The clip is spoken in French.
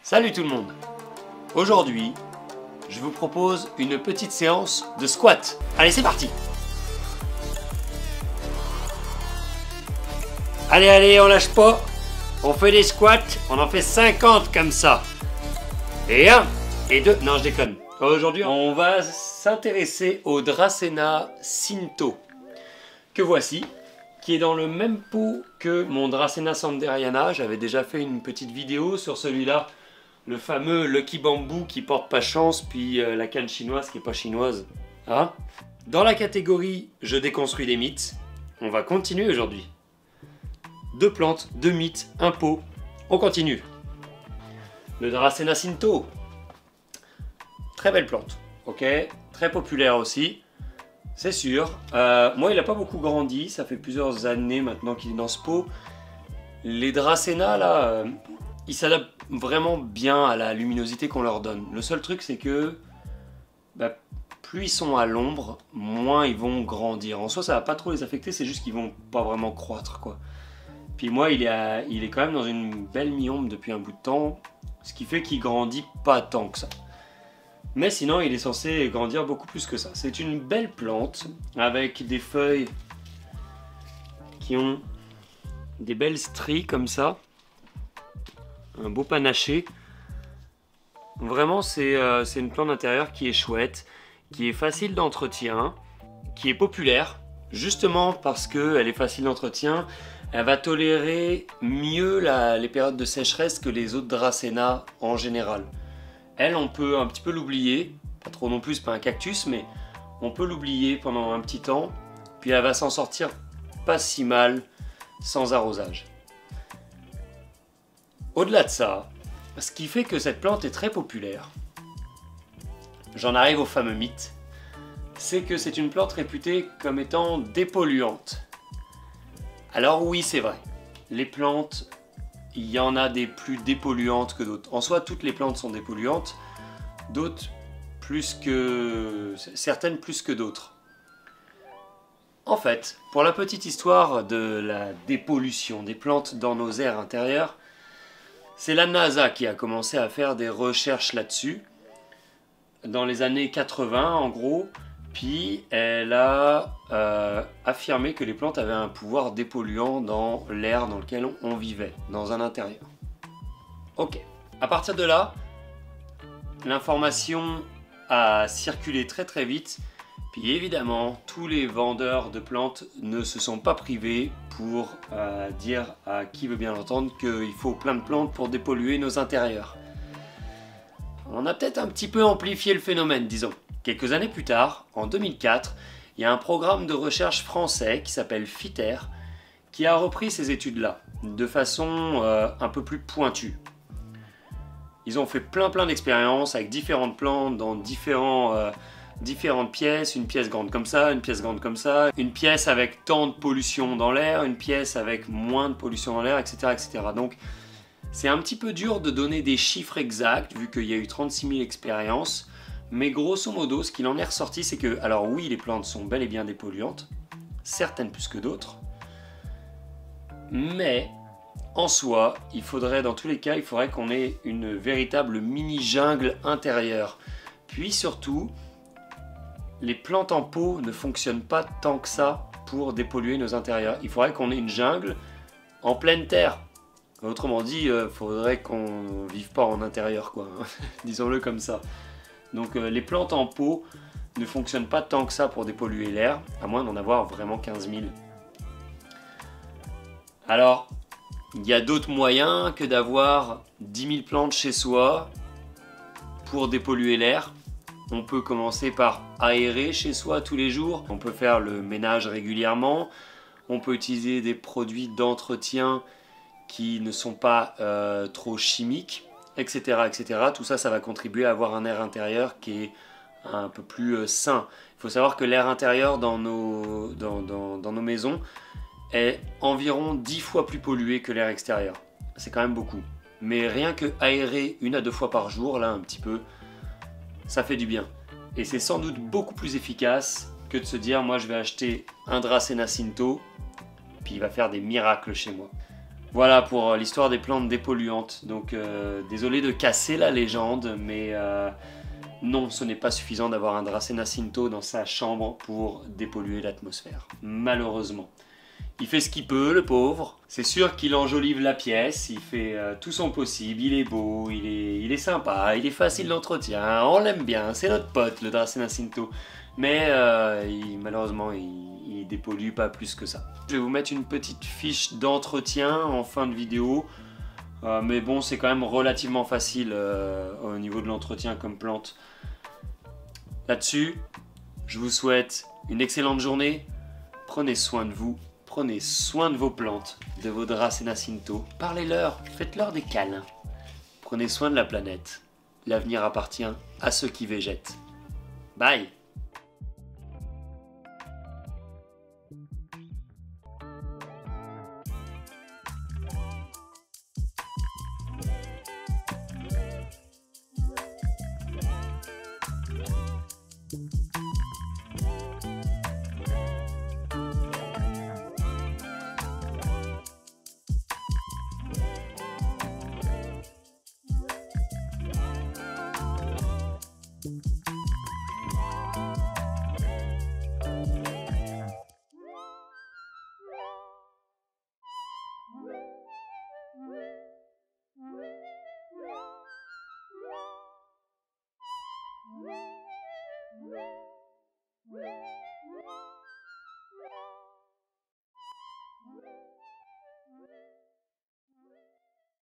Salut tout le monde! Aujourd'hui, je vous propose une petite séance de squat. Allez, c'est parti! Allez, allez, on lâche pas. On fait des squats, on en fait 50 comme ça. Et 1, et 2, non je déconne. Aujourd'hui, on va s'intéresser au Drasena Shinto, que voici, qui est dans le même pot que mon Drasena Sanderiana. J'avais déjà fait une petite vidéo sur celui-là, le fameux Lucky Bamboo qui porte pas chance, puis la canne chinoise qui est pas chinoise. Hein? Dans la catégorie je déconstruis les mythes, on va continuer aujourd'hui. 2 plantes, 2 mythes, un pot, on continue. Le Drasena Shinto, très belle plante, ok, très populaire aussi, c'est sûr. Moi il n'a pas beaucoup grandi, ça fait plusieurs années maintenant qu'il est dans ce pot. Les Drasena là, ils s'adaptent vraiment bien à la luminosité qu'on leur donne. Le seul truc c'est que plus ils sont à l'ombre, moins ils vont grandir. En soi ça va pas trop les affecter, c'est juste qu'ils vont pas vraiment croître quoi. Puis moi il est quand même dans une belle mi-ombre depuis un bout de temps, ce qui fait qu'il grandit pas tant que ça. Mais sinon il est censé grandir beaucoup plus que ça. C'est une belle plante avec des feuilles qui ont des belles stries comme ça. Un beau panaché. Vraiment c'est une plante d'intérieur qui est chouette, qui est facile d'entretien, qui est populaire. Justement parce qu'elle est facile d'entretien, elle va tolérer mieux les périodes de sécheresse que les autres Drasena en général. Elle, on peut un petit peu l'oublier, pas trop non plus, c'est pas un cactus, mais on peut l'oublier pendant un petit temps, puis elle va s'en sortir pas si mal sans arrosage. Au-delà de ça, ce qui fait que cette plante est très populaire, j'en arrive au fameux mythe, c'est que c'est une plante réputée comme étant dépolluante. Alors oui, c'est vrai, les plantes, il y en a des plus dépolluantes que d'autres. En soi, toutes les plantes sont dépolluantes, d'autres plus que... certaines plus que d'autres. En fait, pour la petite histoire de la dépollution des plantes dans nos aires intérieures, c'est la NASA qui a commencé à faire des recherches là-dessus, dans les années 80 en gros, puis elle a affirmé que les plantes avaient un pouvoir dépolluant dans l'air dans lequel on vivait, dans un intérieur. Ok, à partir de là, l'information a circulé très très vite, puis évidemment, tous les vendeurs de plantes ne se sont pas privés pour dire à qui veut bien l'entendre qu'il faut plein de plantes pour dépolluer nos intérieurs. On a peut-être un petit peu amplifié le phénomène, disons. Quelques années plus tard, en 2004, il y a un programme de recherche français qui s'appelle FITER qui a repris ces études-là de façon un peu plus pointue. Ils ont fait plein d'expériences avec différentes plantes dans différentes pièces, une pièce grande comme ça, une pièce grande comme ça, une pièce avec tant de pollution dans l'air, une pièce avec moins de pollution dans l'air, etc., etc. Donc c'est un petit peu dur de donner des chiffres exacts vu qu'il y a eu 36 000 expériences. Mais grosso modo, ce qu'il en est ressorti, c'est que, alors oui, les plantes sont bel et bien dépolluantes, certaines plus que d'autres, mais en soi, dans tous les cas, il faudrait qu'on ait une véritable mini-jungle intérieure. Puis surtout, les plantes en pot ne fonctionnent pas tant que ça pour dépolluer nos intérieurs. Il faudrait qu'on ait une jungle en pleine terre. Autrement dit, il faudrait qu'on ne vive pas en intérieur, quoi. Disons-le comme ça. Donc les plantes en pot ne fonctionnent pas tant que ça pour dépolluer l'air, à moins d'en avoir vraiment 15 000. Alors, il y a d'autres moyens que d'avoir 10 000 plantes chez soi pour dépolluer l'air. On peut commencer par aérer chez soi tous les jours, on peut faire le ménage régulièrement, on peut utiliser des produits d'entretien qui ne sont pas trop chimiques, etc., etc. Tout ça, ça va contribuer à avoir un air intérieur qui est un peu plus sain. Il faut savoir que l'air intérieur dans nos maisons est environ 10 fois plus pollué que l'air extérieur. C'est quand même beaucoup. Mais rien que aérer 1 à 2 fois par jour, là un petit peu, ça fait du bien. Et c'est sans doute beaucoup plus efficace que de se dire moi je vais acheter un Drasena Shinto, puis il va faire des miracles chez moi. Voilà pour l'histoire des plantes dépolluantes. Donc désolé de casser la légende, mais non, ce n'est pas suffisant d'avoir un Dracena Scinto dans sa chambre pour dépolluer l'atmosphère. Malheureusement. Il fait ce qu'il peut, le pauvre. C'est sûr qu'il enjolive la pièce, il fait tout son possible, il est beau, il est sympa, il est facile d'entretien, on l'aime bien, c'est notre pote, le Dracena Scinto. Mais malheureusement, il dépollue pas plus que ça. Je vais vous mettre une petite fiche d'entretien en fin de vidéo. Mais bon, c'est quand même relativement facile au niveau de l'entretien comme plante. Là-dessus, je vous souhaite une excellente journée. Prenez soin de vous, prenez soin de vos plantes, de vos Dracena Scinto. Parlez-leur, faites-leur des câlins. Prenez soin de la planète. L'avenir appartient à ceux qui végètent. Bye!